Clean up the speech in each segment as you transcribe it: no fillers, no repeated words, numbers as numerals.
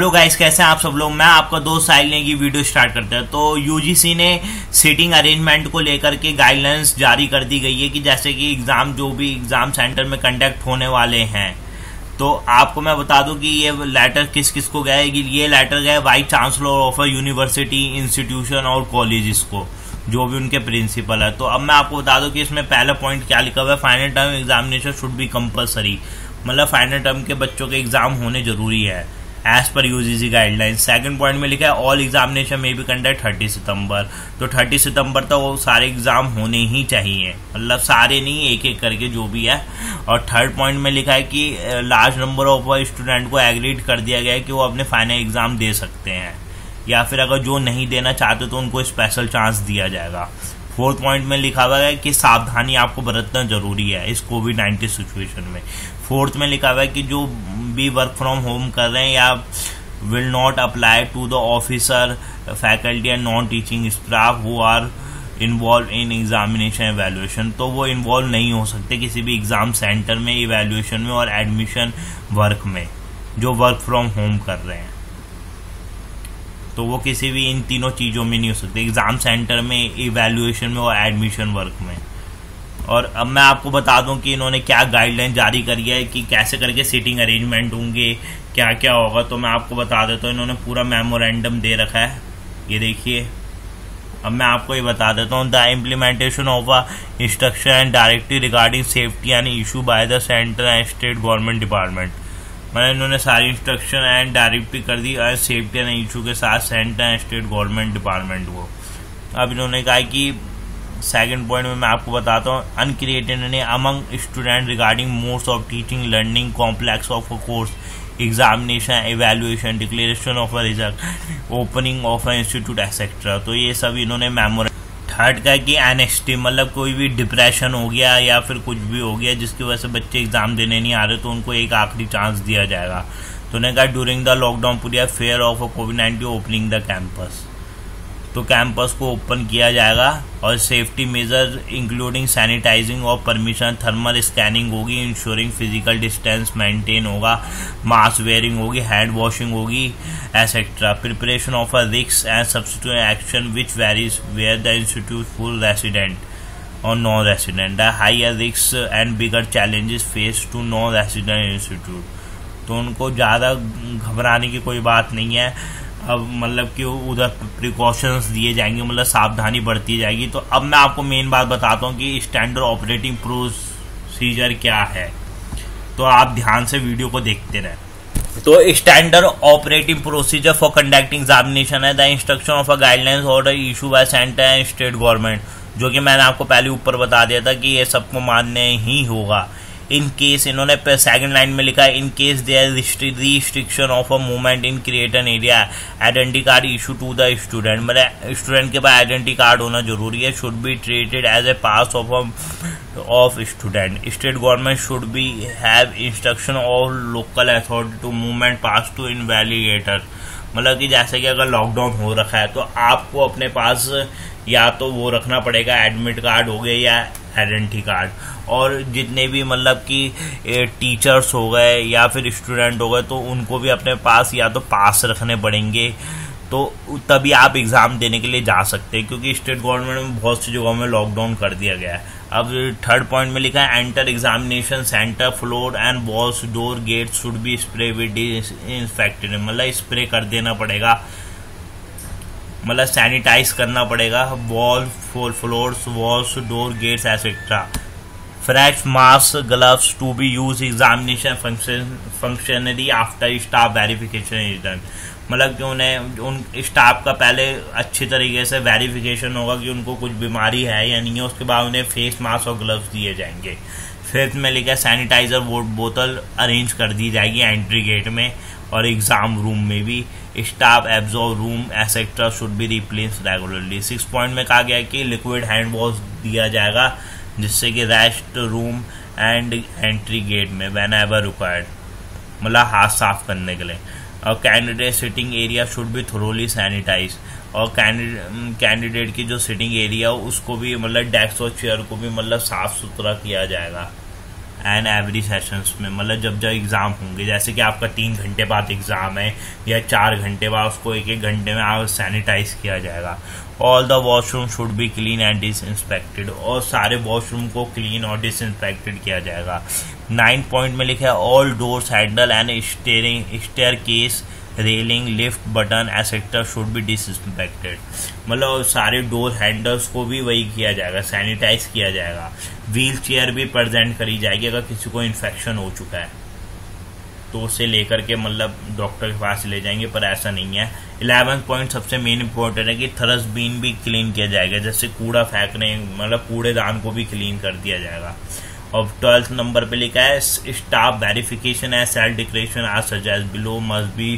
Hello guys, कैसे हैं आप सब लोग। मैं आपका दोस्त साहिल ने की वीडियो स्टार्ट करते हैं। तो यूजीसी ने सीटिंग अरेंजमेंट को लेकर के गाइडलाइंस जारी कर दी गई है कि जैसे कि एग्जाम जो भी एग्जाम सेंटर में कंडक्ट होने वाले हैं, तो आपको मैं बता दूं कि ये लेटर किस किस को गया है। कि ये लेटर गया vice chancellor of a university, institution और कॉलेजेस को, जो भी उनके प्रिंसिपल है। तो अब मैं आपको बता दूं कि इसमें पहला पॉइंट क्या लिखा हुआ है, final term examination should be compulsory, मतलब फाइनल टर्म के बच्चों के एग्जाम होने जरूरी है as per UGC guideline. Second point में लिखा है ऑल एग्जामिनेशन में भी कंडक्ट 30 सितंबर, तो 30 सितंबर तक वो सारे एग्जाम होने ही चाहिए, मतलब सारे नहीं, एक एक करके जो भी है। और थर्ड पॉइंट में लिखा है कि लार्ज नंबर ऑफ स्टूडेंट को एग्रीड कर दिया गया है कि वो अपने फाइनल एग्जाम दे सकते हैं, या फिर अगर जो नहीं देना चाहते तो उनको स्पेशल चांस दिया जाएगा। फोर्थ पॉइंट में लिखा हुआ है कि सावधानी आपको बरतना जरूरी है इस कोविड-19 सिचुएशन में। फोर्थ में लिखा हुआ है कि जो भी वर्क फ्रॉम होम कर रहे हैं या will not apply to the officer, faculty and non teaching staff who are involve in examination evaluation, तो वो इन्वॉल्व नहीं हो सकते किसी भी एग्जाम सेंटर में, इवेल्युएशन में और एडमिशन वर्क में, जो वर्क फ्रॉम होम कर रहे हैं। तो वो किसी भी इन तीनों चीज़ों में नहीं हो सकते, एग्जाम सेंटर में, इवैल्यूएशन में और एडमिशन वर्क में। और अब मैं आपको बता दूं कि इन्होंने क्या गाइडलाइन जारी करी है कि कैसे करके सीटिंग अरेंजमेंट होंगे, क्या क्या होगा। तो मैं आपको बता देता हूँ, इन्होंने पूरा मेमोरेंडम दे रखा है, ये देखिए। अब मैं आपको ये बता देता हूँ, the implementation of a instruction and directive regarding safety and issue by the central and state government department, मतलब इन्होंने सारी इंस्ट्रक्शन एंड डायरेक्टिव कर दी सेफ्टी एंड इशू के साथ central and state government department को। अब इन्होंने कहा कि सेकंड पॉइंट में मैं आपको बताता हूँ, अनक्रिएटेड ने among student regarding modes of teaching, learning, complex of a course, examination, evaluation, declaration of a result, opening of a institute etcetera. तो ये सब इन्होंने मेमोरेंडम। थर्ड का कि एनएक्सटी, मतलब कोई भी डिप्रेशन हो गया या फिर कुछ भी हो गया जिसकी वजह से बच्चे एग्जाम देने नहीं आ रहे, तो उनको एक आखिरी चांस दिया जाएगा। तो उन्होंने कहा during the lockdown period fear of कोविड-19 ओपनिंग द कैंपस, तो कैंपस को ओपन किया जाएगा। और सेफ्टी मेजर इंक्लूडिंग सैनिटाइजिंग और परमिशन, थर्मल स्कैनिंग होगी, इंश्योरिंग फिजिकल डिस्टेंस मेंटेन होगा, मास्क वेयरिंग होगी, हैंड वॉशिंग होगी, etcetera. Preparation of a risk and substitute action which varies where the institute full resident और non resident, the higher risk and bigger challenges face to non resident institute. तो उनको ज़्यादा घबराने की कोई बात नहीं है। अब मतलब कि उधर प्रिकॉशंस दिए जाएंगे, मतलब सावधानी बरती जाएगी। तो अब मैं आपको मेन बात बताता हूँ कि स्टैंडर्ड ऑपरेटिंग प्रोसीजर क्या है, तो आप ध्यान से वीडियो को देखते रहें। तो standard operating procedure for conducting examination है the instruction of a guidelines order issue by centre and state government, जो कि मैंने आपको पहले ऊपर बता दिया था कि ये सबको मानने ही होगा। इन केस, इन्होंने सेकंड लाइन में लिखा है, in case there restriction of a movement in create an area, identity card issue to the student, मतलब स्टूडेंट के पास आइडेंटिटी कार्ड होना जरूरी है, should be treated as a pass of student. State government should be have instruction of local authority to movement pass to invalidator, मतलब कि जैसे कि अगर लॉकडाउन हो रखा है तो आपको अपने पास या तो वो रखना पड़ेगा, एडमिट कार्ड हो गया या आइडेंटिटी कार्ड। और जितने भी मतलब कि टीचर्स हो गए या फिर स्टूडेंट हो गए, तो उनको भी अपने पास या तो पास रखने पड़ेंगे, तो तभी आप एग्जाम देने के लिए जा सकते हैं, क्योंकि स्टेट गवर्नमेंट में बहुत सी जगहों में लॉकडाउन कर दिया गया है। अब थर्ड पॉइंट में लिखा है, enter examination centre floor and walls door gate should be spray with infected, मतलब स्प्रे कर देना पड़ेगा, मतलब सैनिटाइज करना पड़ेगा wall, floors, walls, door, gates etcetera. Fresh mask, gloves to be use examination functionary after staff verification is done, मतलब कि उन्हें उन स्टाफ का पहले अच्छी तरीके से वेरिफिकेशन होगा कि उनको कुछ बीमारी है या नहीं है, उसके बाद उन्हें फेस मास्क और ग्लव्स दिए जाएंगे। फिफ्थ में लिखा सैनिटाइजर बोतल अरेंज कर दी जाएगी एंट्री गेट में और एग्जाम रूम में भी। Staff absorb room etcetera should be replace regularly. 6 point में कहा गया कि लिक्विड हैंड वॉश दिया जाएगा, जिससे कि rest room and entry gate में व्हेन एवर रिक्वायर्ड, मतलब हाथ साफ करने के लिए। और candidate sitting area should be thoroughly sanitise, और कैंडिडेट की जो सिटिंग एरिया उसको भी, मतलब डेस्क और चेयर को भी मतलब साफ सुथरा किया जाएगा। एंड एवरी सेशंस में, मतलब जब जब एग्ज़ाम होंगे, जैसे कि आपका 3 घंटे बाद एग्ज़ाम है या 4 घंटे बाद, उसको 1-1 घंटे में आप सैनिटाइज किया जाएगा। All the washroom should be clean and disinfected, और सारे वॉशरूम को क्लीन और डिसइंस्पेक्टेड किया जाएगा। 9 पॉइंट में लिखा है all doors handle and staircase railing lift button etcetera should be disinfected, मतलब सारे डोर हैंडल्स को भी वही किया जाएगा, सैनिटाइज किया जाएगा। व्हील चेयर भी प्रेजेंट करी जाएगी, अगर किसी को इन्फेक्शन हो चुका है तो उसे लेकर के मतलब डॉक्टर के पास ले जाएंगे, पर ऐसा नहीं है। 11 पॉइंट सबसे मेन इंपॉर्टेंट है कि थरस बीन भी क्लीन किया जाएगा, जैसे कूड़ा फेंकने मतलब कूड़ेदान को भी क्लीन कर दिया जाएगा। और 12th नंबर पे लिखा है staff verification as self declaration as suggest below must be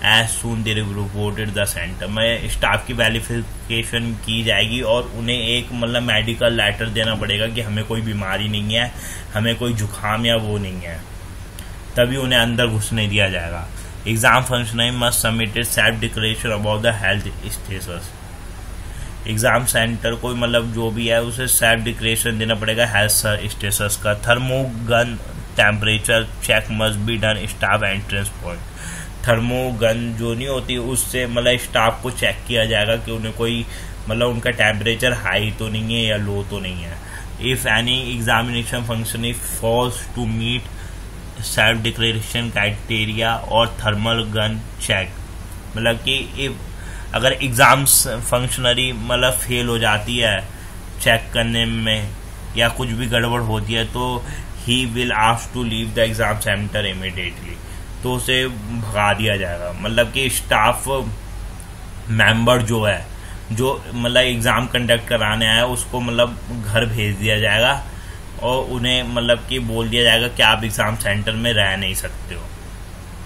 as soon they reported the centre, में स्टाफ की वेरिफिकेशन की जाएगी और उन्हें एक मतलब मेडिकल लेटर देना पड़ेगा कि हमें कोई बीमारी नहीं है, हमें कोई जुकाम या वो नहीं है, तभी उन्हें अंदर घुसने दिया जाएगा। Exam functionary must submitted self declaration about the health status, exam centre को मतलब जो भी है उसे सेल्फ डिक्लेरेशन देना पड़ेगा हेल्थ स्टेटस का। Thermogun temperature check must be done staff entrance point, thermogun जो नहीं होती उससे मतलब स्टाफ को चेक किया जाएगा कि उन्हें कोई मतलब उनका टेम्परेचर हाई तो नहीं है या लो तो नहीं है। If any examination function falls to meet self declaration criteria और थर्मल गन चेक, मतलब कि अगर एग्जाम फंक्शनरी मतलब फेल हो जाती है चेक करने में या कुछ भी गड़बड़ होती है तो he will ask to leave the exam centre immediately, तो उसे भगा दिया जाएगा। मतलब कि स्टाफ मेंबर जो है जो मतलब एग्ज़ाम कंडक्ट कराने आया उसको मतलब घर भेज दिया जाएगा और उन्हें मतलब कि बोल दिया जाएगा कि आप एग्ज़ाम सेंटर में रह नहीं सकते हो।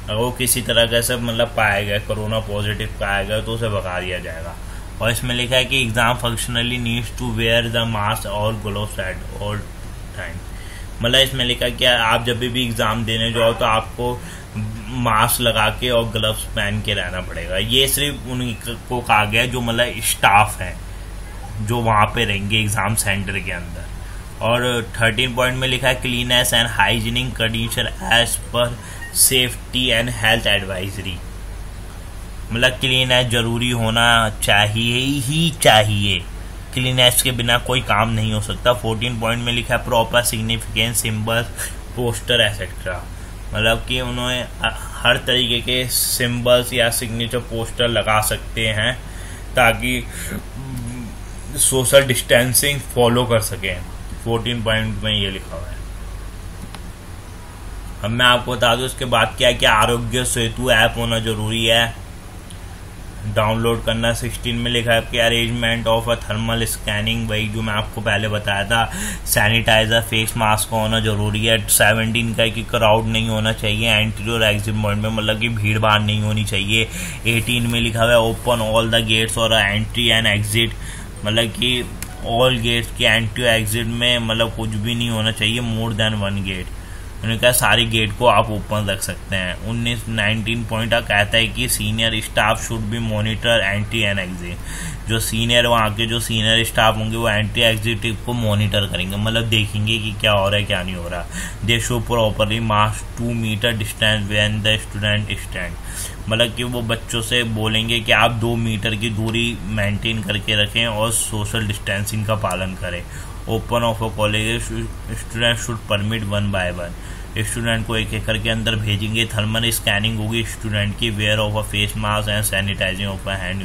अगर वो किसी तरह का सब मतलब पाया गया कोरोना पॉजिटिव पाया गया तो उसे भगा दिया जाएगा। और इसमें लिखा है कि exam functionally needs to wear the mask और ग्लोव्स एट ऑल टाइम, मतलब इसमें लिखा है कि आप जब भी एग्ज़ाम देने जाओ तो आपको मास्क लगा के और ग्लव्स पहन के रहना पड़ेगा। ये सिर्फ उनको कहा गया जो मतलब स्टाफ है जो वहाँ पे रहेंगे एग्ज़ाम सेंटर के अंदर। और 13 पॉइंट में लिखा है cleanness and hygienic condition as per safety and health advisory, मतलब क्लीननेस जरूरी होना चाहिए ही चाहिए, क्लीननेस के बिना कोई काम नहीं हो सकता। 14 पॉइंट में लिखा है proper significance symbol poster etcetera, मतलब कि उन्होंने हर तरीके के सिंबल्स या सिग्नेचर पोस्टर लगा सकते हैं ताकि सोशल डिस्टेंसिंग फॉलो कर सकें। 14 पॉइंट में ये लिखा हुआ है। अब मैं आपको बता दूं इसके बाद क्या है कि आरोग्य सेतु ऐप होना जरूरी है, डाउनलोड करना। 16 में लिखा है कि arrangement of a thermal scanning, वही जो मैं आपको पहले बताया था, सैनिटाइजर फेस मास्क का होना जरूरी है। 17 का कि क्राउड नहीं होना चाहिए एंट्री और एग्जिट पॉइंट में, मतलब कि भीड़ भाड़ नहीं होनी चाहिए। 18 में लिखा हुआ है ओपन ऑल द गेट्स और एंट्री एंड एग्जिट, मतलब कि ऑल गेट्स की एंट्री और एग्जिट में मतलब कुछ भी नहीं होना चाहिए मोर देन 1 गेट, उन्होंने कहा सारी गेट को आप ओपन रख सकते हैं। 19 पॉइंट कहता है कि senior staff should be monitor entry and exit, जो सीनियर वहाँ के जो सीनियर स्टाफ होंगे वो एंट्री एग्जिट को मॉनिटर करेंगे, मतलब देखेंगे कि क्या हो रहा है क्या नहीं हो रहा। They should properly mask 2 metre distance when the student stand, मतलब कि वो बच्चों से बोलेंगे कि आप 2 मीटर की दूरी मेंटेन करके रखें और सोशल डिस्टेंसिंग का पालन करें। Open of a college student should permit 1 by 1, student को एक एक करके अंदर भेजेंगे। थर्मल स्कैनिंग होगी स्टूडेंट की, wear of a face mask and sanitising of a hand.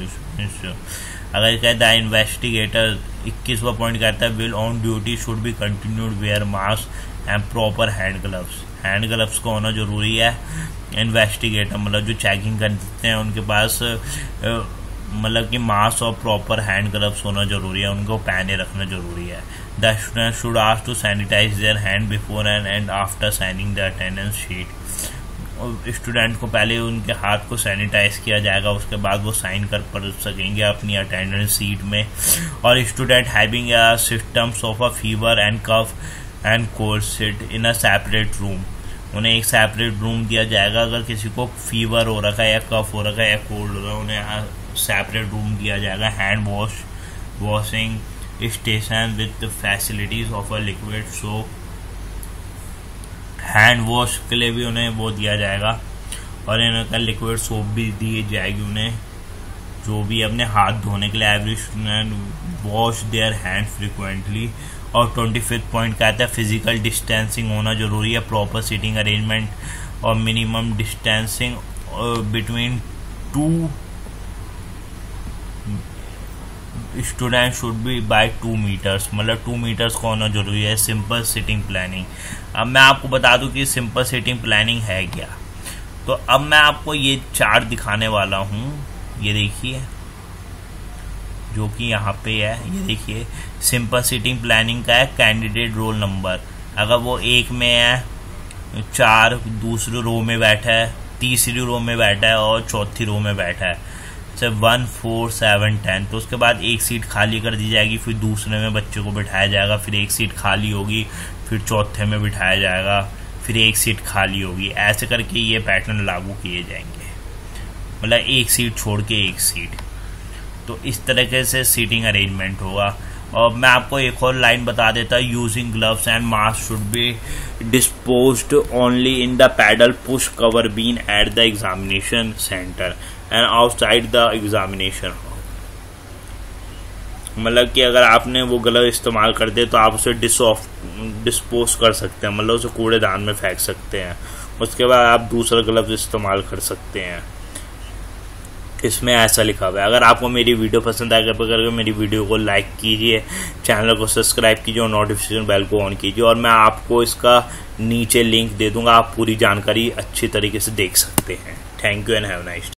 अगर कहता है इन्वेस्टिगेटर 21वां पॉइंट कहता है will on duty should be continued wear mask and proper hand gloves, hand gloves का होना जरूरी है। इन्वेस्टिगेटर मतलब जो चेकिंग करते हैं उनके पास मतलब कि मास्क और प्रॉपर हैंड ग्लव्स होना जरूरी है, उनको पहने रखना जरूरी है। The student should ask to sanitise their hand before and after signing the attendance sheet, student को पहले उनके हाथ को सैनिटाइज किया जाएगा, उसके बाद वो साइन कर पढ़ सकेंगे अपनी अटेंडेंस शीट में। और student having a symptoms of a fever and cough and cold sit in a separate room, उन्हें एक सेपरेट रूम दिया जाएगा। अगर किसी को फीवर हो रखा है या कफ हो रखा है या कोल्ड हो रहा है उन्हें सेपरेट रूम दिया जाएगा। Hand washing station with facilities of a liquid soap hand wash के लिए भी उन्हें वो दिया जाएगा और इनका लिक्विड सोप भी दी जाएगी उन्हें, जो भी अपने हाथ धोने के लिए every wash their hand frequently. और 25th पॉइंट कहता है फिजिकल डिस्टेंसिंग होना जरूरी है, प्रॉपर सीटिंग अरेंजमेंट और minimum distancing between 2 student should be by 2 metres, मतलब 2 मीटर्स का होना जरूरी है। सिंपल सिटिंग प्लानिंग, अब मैं आपको बता दूं कि सिंपल सिटिंग प्लानिंग है क्या। तो अब मैं आपको ये चार्ट दिखाने वाला हूँ, ये देखिए जो कि यहाँ पे है, ये देखिए सिंपल सिटिंग प्लानिंग का है कैंडिडेट रोल नंबर। अगर वो 1 में है, 4 दूसरी रो में बैठा है, तीसरी रो में बैठा है और चौथी रो में बैठा है, जैसे 1 4 7 10, तो उसके बाद एक सीट खाली कर दी जाएगी, फिर दूसरे में बच्चे को बिठाया जाएगा, फिर एक सीट खाली होगी, फिर चौथे में बिठाया जाएगा, फिर एक सीट खाली होगी। ऐसे करके ये पैटर्न लागू किए जाएंगे, मतलब एक सीट छोड़ के एक सीट। तो इस तरीके से सीटिंग अरेंजमेंट होगा। और मैं आपको एक और लाइन बता देता, using gloves and mask should be disposed only in the pedal push cover bin at the examination centre and outside the examination hall. मतलब कि अगर आपने वो ग्लव इस्तेमाल कर दे तो आप उसे डिस्पोज कर सकते हैं, मतलब उसे कूड़ेदान में फेंक सकते हैं। उसके बाद आप दूसरा ग्लव इस्तेमाल कर सकते हैं। इसमें ऐसा लिखा हुआ है। अगर आपको मेरी वीडियो पसंद आए करके मेरी वीडियो को लाइक कीजिए, चैनल को सब्सक्राइब कीजिए और नोटिफिकेशन बेल को ऑन कीजिए। और मैं आपको इसका नीचे लिंक दे दूंगा, आप पूरी जानकारी अच्छी तरीके से देख सकते हैं। Thank you and have nice day.